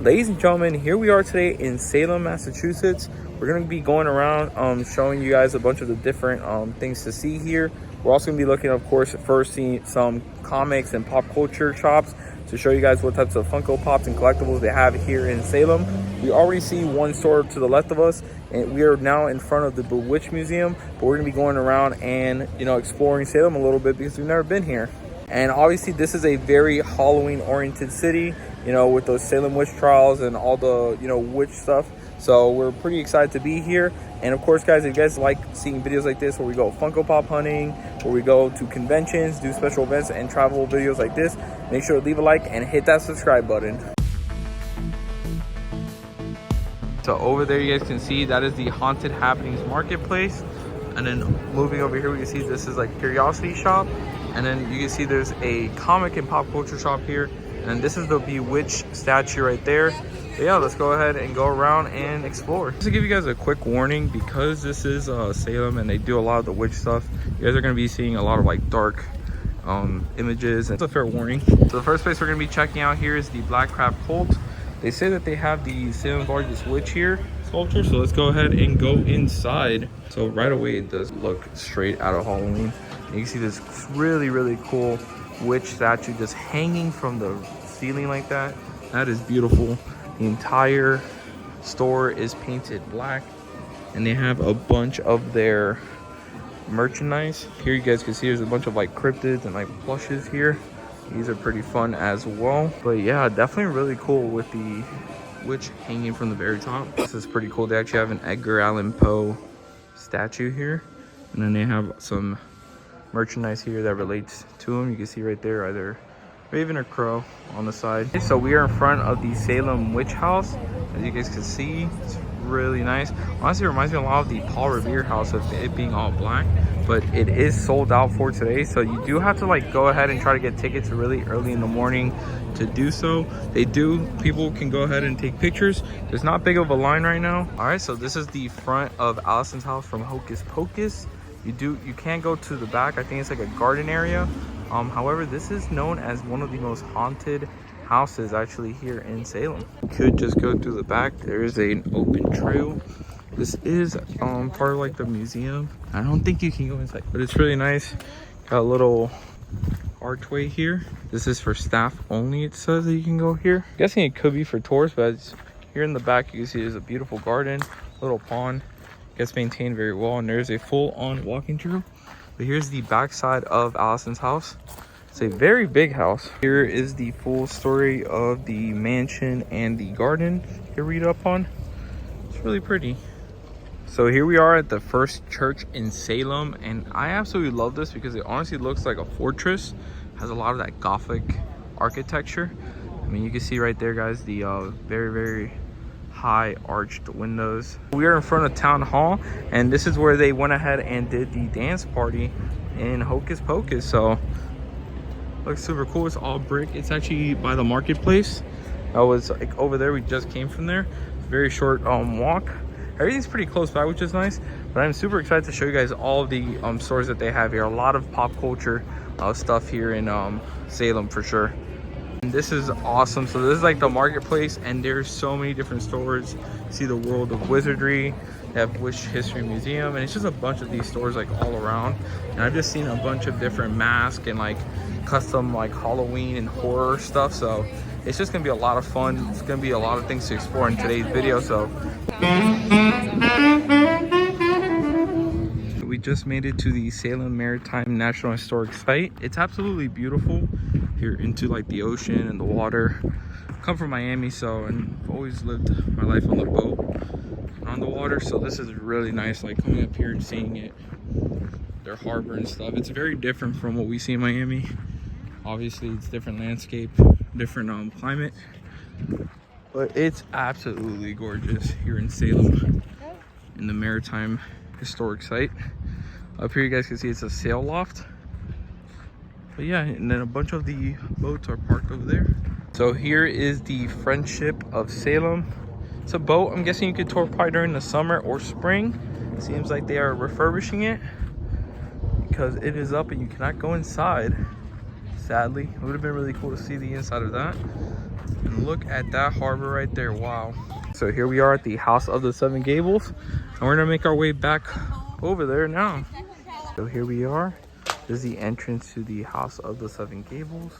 Ladies and gentlemen, here we are today in Salem, Massachusetts. We're going to be going around showing you guys a bunch of the different things to see here. We're also going to be looking, of course, first seeing some comics and pop culture shops to show you guys what types of Funko Pops and collectibles they have here in Salem. We already see one store to the left of us, and we are now in front of the Bewitched Museum, but we're going to be going around and, exploring Salem a little bit because we've never been here. And obviously this is a very Halloween oriented city, with those Salem witch trials and all the, witch stuff. So we're pretty excited to be here. And of course, guys, if you guys like seeing videos like this where we go Funko Pop hunting, where we go to conventions, do special events and travel videos like this, make sure to leave a like and hit that subscribe button. So over there you guys can see that is the Haunted Happenings Marketplace. And then moving over here, we can see this is like Curiosity Shop. And then you can see there's a comic and pop culture shop here. And this is the Bewitched statue right there. But yeah, let's go ahead and go around and explore. Just to give you guys a quick warning, because this is Salem and they do a lot of the witch stuff, you guys are going to be seeing a lot of like dark images. And it's a fair warning. So the first place we're going to be checking out here is the Black Crab Cult. They say that they have the Salem's largest witch here sculpture. So let's go ahead and go inside. So right away, it does look straight out of Halloween. You can see this really, really cool witch statue just hanging from the ceiling like that. That is beautiful. The entire store is painted black, and they have a bunch of their merchandise. Here you guys can see there's a bunch of like cryptids and like plushes here. These are pretty fun as well. But yeah, definitely really cool with the witch hanging from the very top. This is pretty cool. They actually have an Edgar Allan Poe statue here, and then they have some merchandise here that relates to him. You can see right there either raven or crow on the side. So we are in front of the Salem Witch House. As you guys can see, it's really nice. Honestly, it reminds me a lot of the Paul Revere house with it being all black, but it is sold out for today. So you do have to like go ahead and try to get tickets really early in the morning to do so. People can go ahead and take pictures. There's not big of a line right now. All right, so this is the front of Allison's house from Hocus Pocus. You can't go to the back. I think it's like a garden area. However, this is known as one of the most haunted houses actually here in Salem. You could just go through the back. There is an open trail. This is part of like the museum. I don't think you can go inside, but it's really nice. Got a little archway here. This is for staff only. It says that you can go here. I'm guessing it could be for tourists, but here in the back you can see there's a beautiful garden, little pond. Gets maintained very well, and there's a full-on walking trail. But here's the back side of Allison's house. It's a very big house. Here is the full story of the mansion and the garden you can read up on. It's really pretty. So here we are at the first church in Salem, and I absolutely love this because it honestly looks like a fortress. Has a lot of that Gothic architecture. I mean, you can see right there, guys, the very, very high arched windows. We are in front of Town Hall, and this is where they went ahead and did the dance party in Hocus Pocus. So looks super cool. It's all brick. It's actually by the marketplace. I was like over there. We just came from there. Very short walk. Everything's pretty close by, which is nice. But I'm super excited to show you guys all the stores that they have here. A lot of pop culture stuff here in Salem for sure. And this is awesome. So this is like the marketplace, and there's so many different stores. You see the World of Wizardry. They have Witch History Museum, and it's just a bunch of these stores like all around. And I've just seen a bunch of different masks and like custom like Halloween and horror stuff. So it's just gonna be a lot of fun. It's gonna be a lot of things to explore in today's video. So we just made it to the Salem Maritime National Historic Site. It's absolutely beautiful here into like the ocean and the water. I come from Miami, and I've always lived my life on the boat and on the water. So this is really nice, like coming up here and seeing it, their harbor and stuff. It's very different from what we see in Miami. Obviously, it's different landscape, different climate, but it's absolutely gorgeous here in Salem in the Maritime Historic Site. Up here you guys can see it's a sail loft. But yeah, and then a bunch of the boats are parked over there. So here is the Friendship of Salem. It's a boat. I'm guessing you could tour probably during the summer or spring. It seems like they are refurbishing it because it is up and you cannot go inside. Sadly, it would have been really cool to see the inside of that. And look at that harbor right there. Wow. So here we are at the House of the Seven Gables, and we're gonna make our way back over there now. So here we are. This is the entrance to the House of the Seven Gables.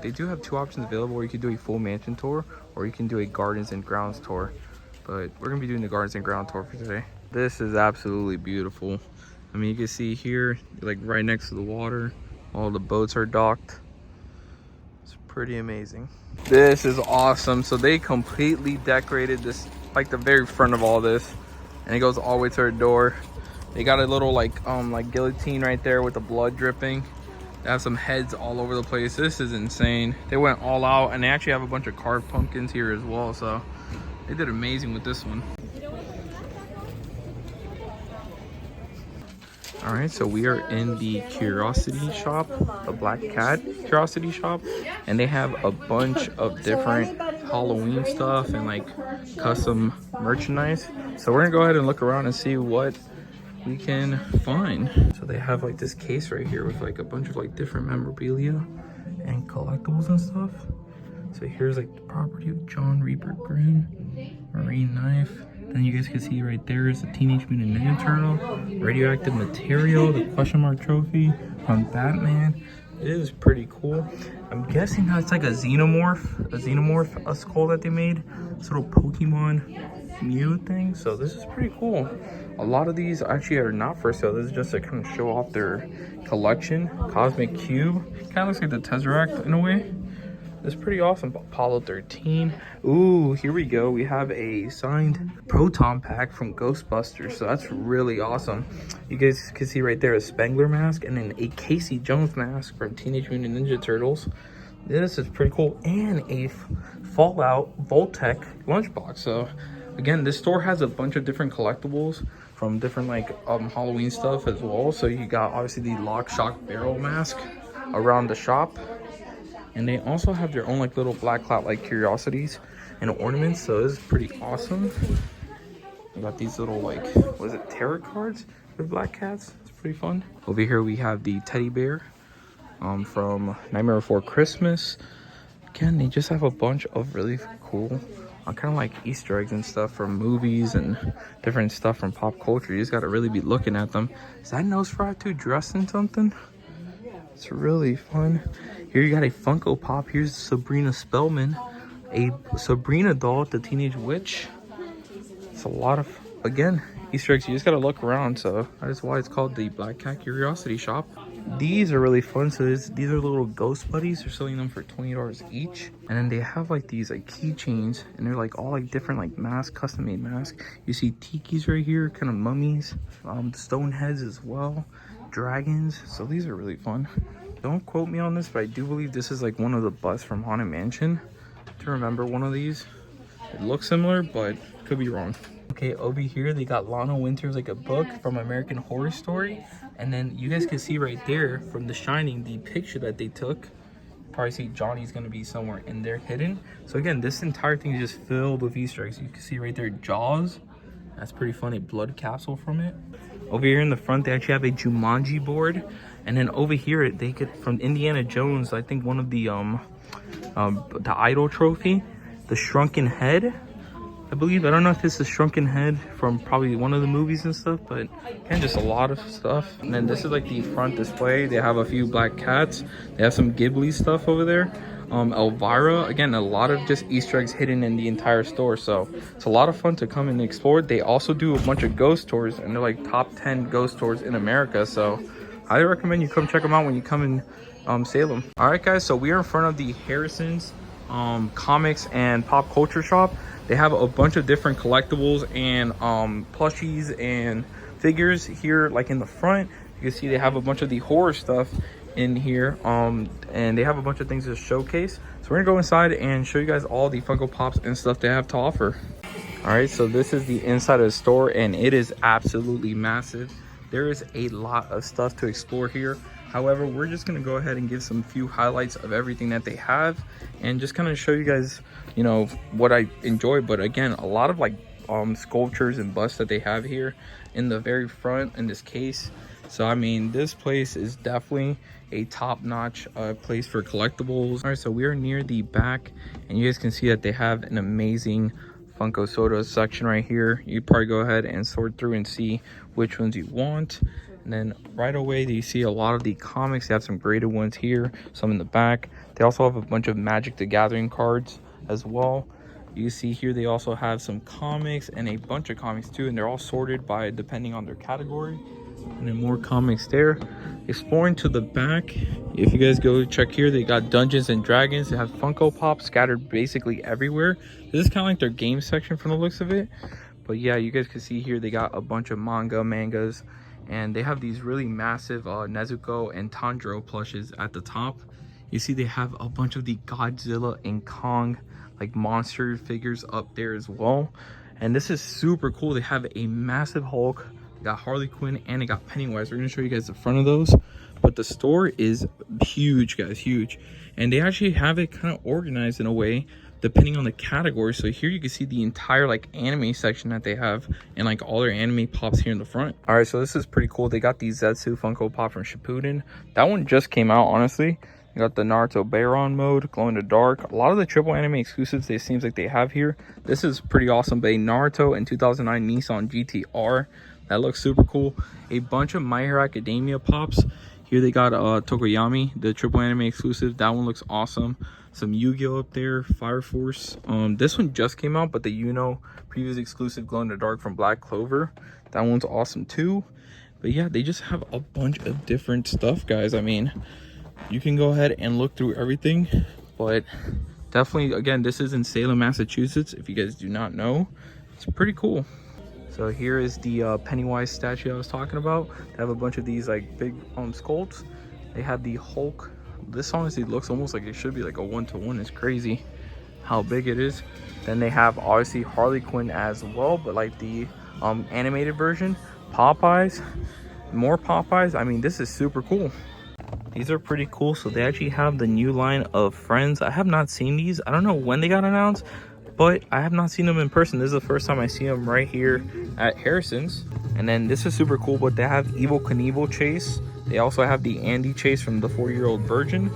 They do have two options available, where you can do a full mansion tour or you can do a gardens and grounds tour. But we're gonna be doing the gardens and ground tour for today. This is absolutely beautiful. I mean, you can see here, like right next to the water, all the boats are docked. It's pretty amazing. This is awesome. So they completely decorated this, like the very front of all this, and it goes all the way to their door. They got a little like guillotine right there with the blood dripping. They have some heads all over the place. This is insane. They went all out, and they actually have a bunch of carved pumpkins here as well. So they did amazing with this one. All right, so we are in the curiosity shop, the Black Cat curiosity shop, and they have a bunch of different Halloween stuff and like custom merchandise. So we're gonna go ahead and look around and see what we can find. So they have like this case right here with like a bunch of like different memorabilia and collectibles and stuff. So here's like the property of John Reaper Grimm, marine knife. Then you guys can see right there is the Teenage Mutant Ninja Turtle, radioactive material, the question mark trophy from Batman. It is pretty cool. I'm guessing that's like a xenomorph, a skull that they made. This little Pokemon Mew thing. So this is pretty cool. A lot of these actually are not for sale. This is just to kind of show off their collection. Cosmic Cube, kind of looks like the Tesseract in a way. It's pretty awesome. Apollo 13. Ooh, here we go. We have a signed Proton pack from Ghostbusters. So that's really awesome. You guys can see right there a Spengler mask and then a Casey Jones mask from Teenage Mutant Ninja Turtles. This is pretty cool. And a Fallout Voltec lunchbox. So again, this store has a bunch of different collectibles from different like Halloween stuff as well. So you got obviously the Lock, Shock, Barrel mask around the shop. And they also have their own like little black clout like curiosities and ornaments. So this is pretty awesome. We got these little like, what is it, tarot cards with black cats. It's pretty fun. Over here we have the teddy bear from Nightmare Before Christmas. Again, they just have a bunch of really cool kind of like Easter eggs and stuff from movies and different stuff from pop culture. You just got to really be looking at them. Is that Nosferatu dressed in something? It's really fun. Here you got a Funko Pop. Here's Sabrina Spellman, a Sabrina doll, the Teenage Witch. It's a lot of, again, Easter eggs. You just gotta look around. So that is why it's called the Black Cat Curiosity Shop. These are really fun. So these are little ghost buddies. They're selling them for $20 each. And then they have like these like keychains, and they're like all like different like masks, custom made masks. You see tikis right here, kind of mummies, stone heads as well, dragons. So these are really fun. Don't quote me on this, but I do believe this is like one of the busts from Haunted Mansion. To remember one of these. It looks similar, but could be wrong. Okay, over here they got Lana Winters, like a book from American Horror Story. And then you guys can see right there from The Shining, the picture that they took. Probably see Johnny's gonna be somewhere in there hidden. So again, this entire thing is just filled with Easter eggs. You can see right there, Jaws. That's pretty funny, blood capsule from it. Over here in the front, they actually have a Jumanji board. And then over here, they get from Indiana Jones, I think one of the Idol trophy, the Shrunken Head, I believe. I don't know if this is Shrunken Head from probably one of the movies and stuff, but again, just a lot of stuff. And then this is like the front display. They have a few black cats. They have some Ghibli stuff over there. Elvira, again, a lot of just Easter eggs hidden in the entire store. So it's a lot of fun to come and explore. They also do a bunch of ghost tours, and they're like top 10 ghost tours in America. So I recommend you come check them out when you come in Salem. All right, guys, so we are in front of the Harrison's comics and pop culture shop. They have a bunch of different collectibles and plushies and figures here, like in the front. You can see they have a bunch of the horror stuff in here, and they have a bunch of things to showcase. So we're gonna go inside and show you guys all the Funko Pops and stuff they have to offer. All right, so this is the inside of the store, and it is absolutely massive. There is a lot of stuff to explore here. However, we're just gonna go ahead and give some few highlights of everything that they have and just kind of show you guys, you know, what I enjoy. But again, a lot of like sculptures and busts that they have here in the very front in this case. So I mean, this place is definitely a top-notch place for collectibles. All right, so we are near the back, and you guys can see that they have an amazing Funko Soda section right here. You probably go ahead and sort through and see which ones you want. And then right away, you see a lot of the comics. They have some graded ones here, some in the back. They also have a bunch of Magic the Gathering cards as well. You see here they also have some comics and a bunch of comics too, and they're all sorted by depending on their category. And then more comics there. Exploring to the back, if you guys go check here, they got Dungeons and Dragons. They have Funko Pop scattered basically everywhere. This is kind of like their game section from the looks of it. But yeah, you guys can see here they got a bunch of mangas, and they have these really massive Nezuko and Tanjiro plushes at the top. You see they have a bunch of the Godzilla and Kong like monster figures up there as well. And this is super cool. They have a massive Hulk, they got Harley Quinn, and they got Pennywise. We're gonna show you guys the front of those. But the store is huge, guys, huge. And they actually have it kind of organized in a way depending on the category. So here you can see the entire like anime section that they have, and like all their anime pops here in the front. All right, so this is pretty cool. They got the Zetsu Funko Pop from Shippuden. That one just came out, honestly. You got the Naruto Baron mode, glow in the dark. A lot of the triple anime exclusives it seems like they have here. This is pretty awesome. But a Naruto in 2009 Nissan GTR. That looks super cool. A bunch of My Hero Academia pops. Here they got Tokoyami, the triple anime exclusive. That one looks awesome. Some Yu-Gi-Oh up there, Fire Force. This one just came out, but the Yuno previous exclusive glow in the dark from Black Clover. That one's awesome too. But yeah, they just have a bunch of different stuff, guys. I mean, you can go ahead and look through everything, but definitely, again, this is in Salem, Massachusetts. If you guys do not know, it's pretty cool. So here is the Pennywise statue I was talking about. They have a bunch of these like big sculpts. They have the Hulk. This honestly looks almost like it should be like a 1-to-1. It's crazy how big it is. Then they have obviously Harley Quinn as well, but like the animated version. Popeyes, more Popeyes. I mean, this is super cool. These are pretty cool. So they actually have the new line of Friends. I have not seen these. I don't know when they got announced, but I have not seen them in person. This is the first time I see them right here at Harrison's. And then this is super cool, but they have Evil Knievel Chase. They also have the Andy Chase from the 4-Year-Old Virgin.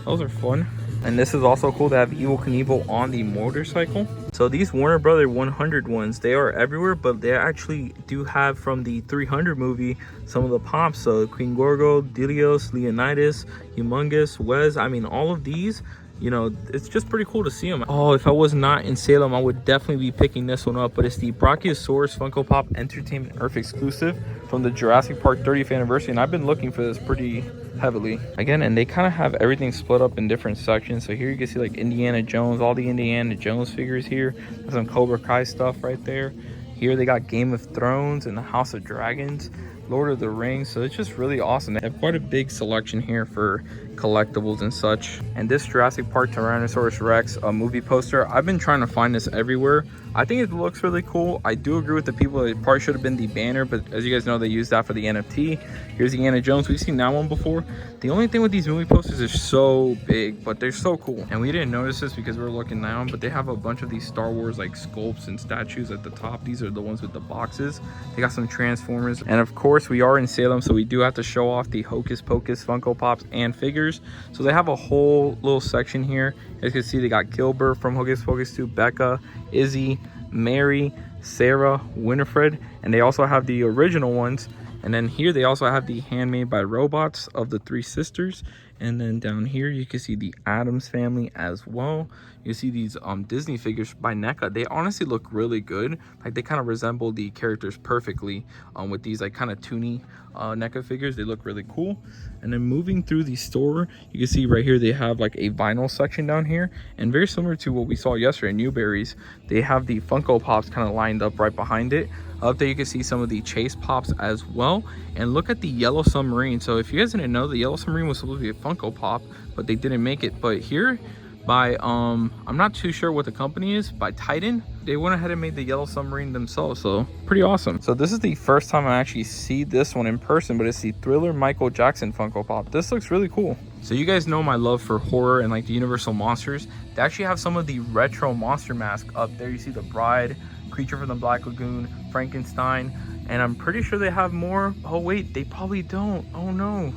Those are fun. And this is also cool to have Evil Knievel on the motorcycle. So these Warner Brother 100 ones, they are everywhere, but they actually do have from the 300 movie some of the pops. So Queen Gorgo, Delios, Leonidas, Humongous, Wes. I mean, all of these, you know, it's just pretty cool to see them. Oh, if I was not in Salem, I would definitely be picking this one up. But it's the Brachiosaurus Funko Pop Entertainment Earth exclusive from the Jurassic Park 30th anniversary, and I've been looking for this pretty heavily again. And they kind of have everything split up in different sections. So here you can see like Indiana Jones, all the Indiana Jones figures here. There's some Cobra Kai stuff right there. Here they got Game of Thrones and the House of Dragons, Lord of the Rings. So it's just really awesome. They have quite a big selection here for collectibles and such. And this Jurassic Park Tyrannosaurus Rex movie poster, I've been trying to find this everywhere. I think it looks really cool. I do agree with the people that it probably should have been the banner, but as you guys know, they used that for the NFT. Here's the Indiana Jones. We've seen that one before. The only thing with these movie posters is so big, but they're so cool. And we didn't notice this because we're looking down, but they have a bunch of these Star Wars like sculpts and statues at the top. These are the ones with the boxes. They got some Transformers. And of course, we are in Salem, so we do have to show off the Hocus Pocus Funko Pops and figures. So they have a whole little section here. As you can see, they got Gilbert from Hocus Pocus 2, Becca, Izzy, Mary, Sarah, Winifred, and they also have the original ones. And then here they also have the Handmade by Robots of the 3 sisters. And then down here you can see the Addams Family as well. You see these Disney figures by NECA. They honestly look really good. Like they kind of resemble the characters perfectly with these like kind of toony NECA figures. They look really cool. And then moving through the store, you can see right here they have like a vinyl section down here. And very similar to what we saw yesterday in Newberry's, they have the Funko Pops kind of lined up right behind it. Up there you can see some of the Chase Pops as well. And look at the Yellow Submarine. So if you guys didn't know, the Yellow Submarine was supposed to be a Funko Pop, but they didn't make it. But here by I'm not too sure what the company is, by Titan, they went ahead and made the Yellow Submarine themselves. So pretty awesome. So this is the first time I actually see this one in person, but it's the Thriller Michael Jackson Funko Pop. This looks really cool. So you guys know my love for horror and like the Universal monsters. They actually have some of the retro monster masks up there. You see the Bride, Creature from the Black Lagoon, Frankenstein. And I'm pretty sure they have more. Oh wait, they probably don't. Oh no.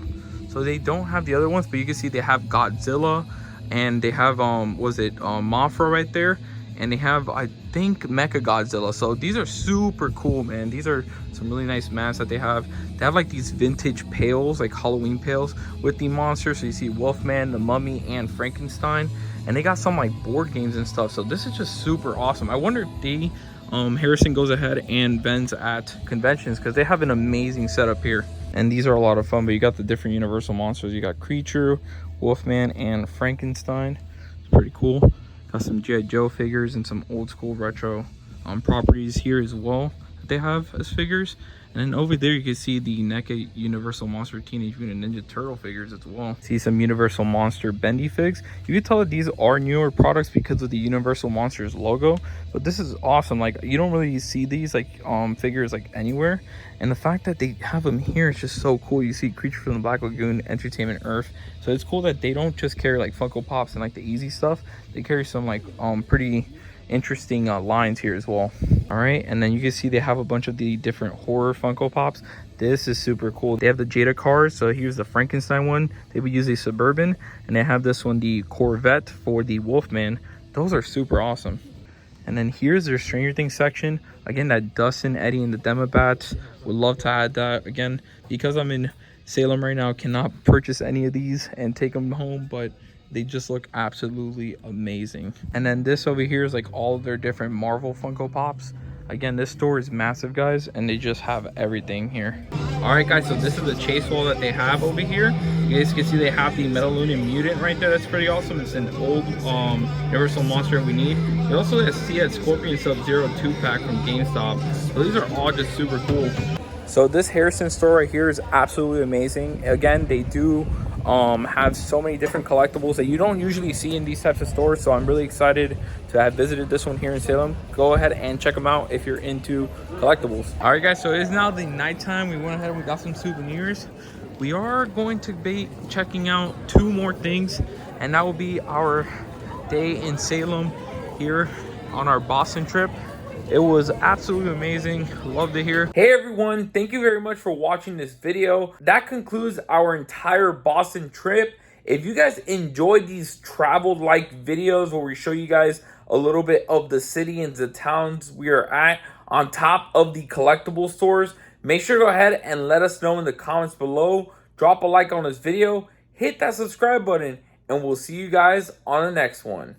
So they don't have the other ones, but you can see they have Godzilla, and they have was it Mothra right there, and they have, I think, Mecha Godzilla. So these are super cool, man. These are some really nice masks that they have. They have like these vintage pails, like Halloween pails with the monsters. So you see Wolfman, the Mummy, and Frankenstein, and they got some like board games and stuff. So this is just super awesome. I wonder if they Harrison goes ahead and vends at conventions, because they have an amazing setup here. And these are a lot of fun, but you got the different Universal monsters. You got Creature, Wolfman, and Frankenstein. It's pretty cool. Got some G.I. Joe figures and some old school retro properties here as well that they have as figures. And then over there you can see the NECA Universal Monster Teenage Mutant Ninja Turtle figures as well. See some Universal Monster Bendy figs. You can tell that these are newer products because of the Universal Monsters logo, but this is awesome. Like, you don't really see these like figures like anywhere, and the fact that they have them here is just so cool. You see Creature from the Black Lagoon, Entertainment Earth. So it's cool that they don't just carry like Funko Pops and like the easy stuff. They carry some like pretty interesting lines here as well. All right, and then you can see they have a bunch of the different horror Funko Pops. This is super cool. They have the Jada cars. So here's the Frankenstein one. They would use a Suburban, and they have this one, the Corvette, for the Wolfman. Those are super awesome. And then here's their Stranger Things section. Again, that Dustin, Eddie, and the Demobats. Would love to add that. Again, because I'm in Salem right now, cannot purchase any of these and take them home, but they just look absolutely amazing. And then this over here is like all of their different Marvel Funko Pops. Again, this store is massive, guys, and they just have everything here. All right, guys, so this is the chase wall that they have over here. You guys can see they have the Metalunian Mutant right there. That's pretty awesome. It's an old Universal monster we need. They also see a Scorpion Sub-Zero 2-pack from GameStop. So these are all just super cool. So this Harrison store right here is absolutely amazing. Again, they do have so many different collectibles that you don't usually see in these types of stores. So I'm really excited to have visited this one here in Salem. Go ahead and check them out if you're into collectibles. All right, guys, so it is now the nighttime. We went ahead and we got some souvenirs. We are going to be checking out 2 more things, and that will be our day in Salem here on our Boston trip. It was absolutely amazing. Love to hear. Hey everyone, thank you very much for watching this video. That concludes our entire Boston trip. If you guys enjoyed these travel-like videos where we show you guys a little bit of the city and the towns we are at on top of the collectible stores, make sure to go ahead and let us know in the comments below. Drop a like on this video, hit that subscribe button, and we'll see you guys on the next one.